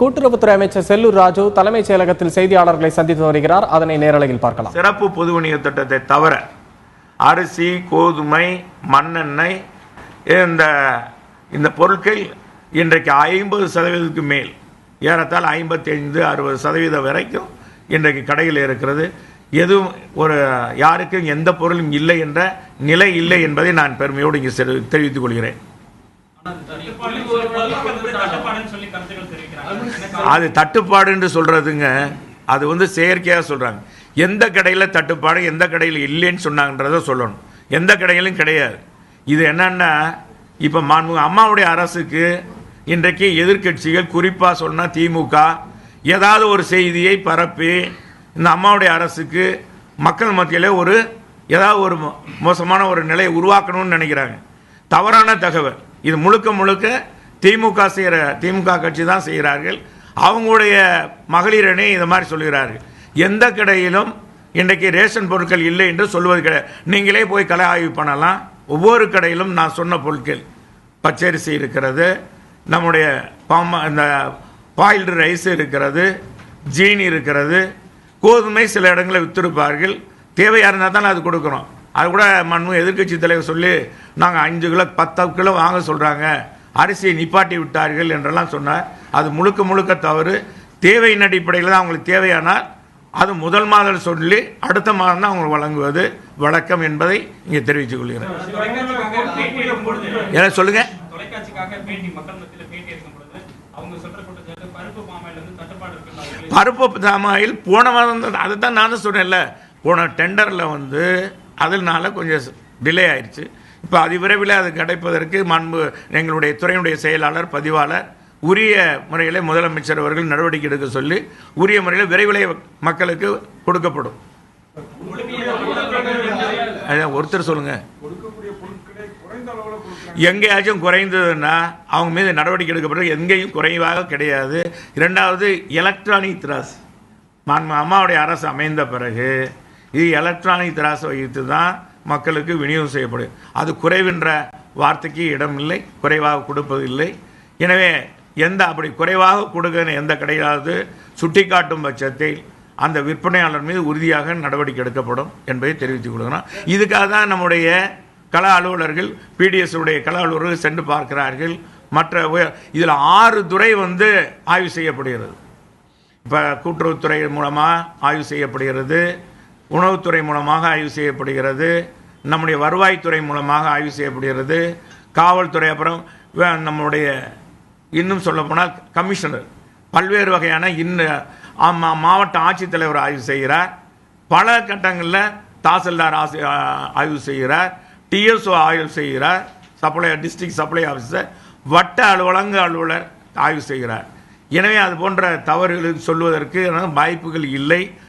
கூட்டுறவுத்துறை அமைச்சர் செல்லூர் ராஜு தலைமைச் செயலகத்தில் செய்தியாளர்களை சந்தித்து வருகிறார். அதனை நேரலையில் பார்க்கலாம். சிறப்பு பொது விநியோக திட்டத்தை தவிர அரிசி, கோதுமை, மண்ணெண்ணெய் இந்த பொருட்கள் இன்றைக்கு 50% மேல், ஏறத்தாழ 55-60% வரைக்கும் இன்றைக்கு கடையில் இருக்கிறது. எதுவும் யாருக்கும் எந்த பொருளும் இல்லை என்ற நிலை இல்லை என்பதை நான் பெருமையோடு இங்கே தெரிவித்துக் கொள்கிறேன். அது தட்டுப்பாடு என்று சொல்றதுங்க, அது செயற்கையாக சொல்றாங்க. எந்த கடையில் தட்டுப்பாடு, எந்த கடையில் இல்லைன்னு சொன்னாங்கன்றத சொல்லணும். எந்த கடையிலும் கிடையாது. இது என்னன்னா, இப்போ அம்மாவுடைய அரசுக்கு இன்றைக்கு எதிர்கட்சிகள், குறிப்பாக சொன்னா திமுக, ஏதாவது ஒரு செய்தியை பரப்பி இந்த அம்மாவுடைய அரசுக்கு மக்கள் மத்தியில் ஏதாவது ஒரு மோசமான ஒரு நிலையை உருவாக்கணும்னு நினைக்கிறாங்க. தவறான தகவல். இது முழுக்க முழுக்க திமுக கட்சி தான் செய்கிறார்கள். அவங்களுடைய மகளிரணே இந்த மாதிரி சொல்கிறார்கள். எந்த கடையிலும் இன்றைக்கு ரேஷன் பொருட்கள் இல்லை என்று சொல்வது கிடையாது. நீங்களே போய் கலை ஆய்வு பண்ணலாம். ஒவ்வொரு கடையிலும் நான் சொன்ன பொருட்கள், பச்சரிசி இருக்கிறது, நம்முடைய இந்த பாயில்டு ரைஸ் இருக்கிறது, ஜீனி இருக்கிறது, கோதுமை சில இடங்களில் வித்திருப்பார்கள். தேவையாக இருந்தால் தான் அது கொடுக்குறோம். அது கூட எதிர்கட்சி தலைவர் சொல்லி நாங்கள் 5 கிலோ 10 கிலோ வாங்க சொல்கிறாங்க, அரிசியை நிப்பாட்டி விட்டார்கள் என்றெல்லாம் சொன்னார். அது முழுக்க முழுக்க தவறு. தேவையின் அடிப்படையில் தான் அவங்களுக்கு தேவையானால் அது முதல் மாதம் சொல்லி அடுத்த மாதம் தான் அவங்களுக்கு வழங்குவது வழக்கம் என்பதை இங்கே தெரிவித்துக் கொள்கிறேன். என்ன சொல்லுங்க? பருப்பு பாமாயில் போன மாதம், அதை தான் நான் சொன்னேன்ல, போன டெண்டரில் அதனால கொஞ்சம் டிலே ஆயிடுச்சு. இப்போ அதிவிரைவில் அது கிடைப்பதற்கு எங்களுடைய துறையினுடைய செயலாளர், பதிவாளர் உரிய முறையில் முதலமைச்சர் அவர்கள் நடவடிக்கை எடுக்க சொல்லி உரிய முறையில் விரைவில் மக்களுக்கு கொடுக்கப்படும். ஒருத்தர் சொல்லுங்க, எங்கேயாச்சும் குறைந்ததுன்னா அவங்க மீது நடவடிக்கை எடுக்கப்படும். எங்கேயும் குறைவாக கிடையாது. இரண்டாவது, எலக்ட்ரானிக் திராஸ் அம்மாவுடைய அரசு அமைந்த பிறகு இது எலக்ட்ரானிக் திராஸ் வைத்து தான் மக்களுக்கு விநியோகம் செய்யப்படும். அது குறைவின்ற வார்த்தைக்கு இடமில்லை, குறைவாக கொடுப்பதில்லை. எனவே அப்படி குறைவாக கொடுக்க எந்த கடையாவது சுட்டிக்காட்டும் பட்சத்தில் அந்த விற்பனையாளர் மீது உறுதியாக நடவடிக்கை எடுக்கப்படும் என்பதை தெரிவித்துக் கொள்கிறோம். இதுக்காக தான் நம்முடைய கள அலுவலர்கள், பிடிஎஸ் உடைய கள அலுவலர்கள் சென்று பார்க்கிறார்கள். இதில் 6 துறை ஆய்வு செய்யப்படுகிறது. இப்போ கூட்டுறவுத்துறை மூலமாக ஆய்வு செய்யப்படுகிறது, உணவுத்துறை மூலமாக ஆய்வு செய்யப்படுகிறது, நம்முடைய வருவாய்த்துறை மூலமாக ஆய்வு செய்யப்படுகிறது, காவல்துறை, அப்புறம் நம்முடைய இன்னும் சொல்லப்போனால் கமிஷனர், பல்வேறு வகையான மாவட்ட ஆட்சித்தலைவர் ஆய்வு செய்கிறார். பல கட்டங்களில் தாசில்தார் ஆய்வு செய்கிறார், டிஎஸ்ஓ ஆய்வு செய்கிறார், டிஸ்ட்ரிக்ட் சப்ளை ஆஃபீஸர், வட்ட அலுவலர் ஆய்வு செய்கிறார். எனவே அது போன்ற தவறுகளை சொல்வதற்கு வாய்ப்புகள் இல்லை.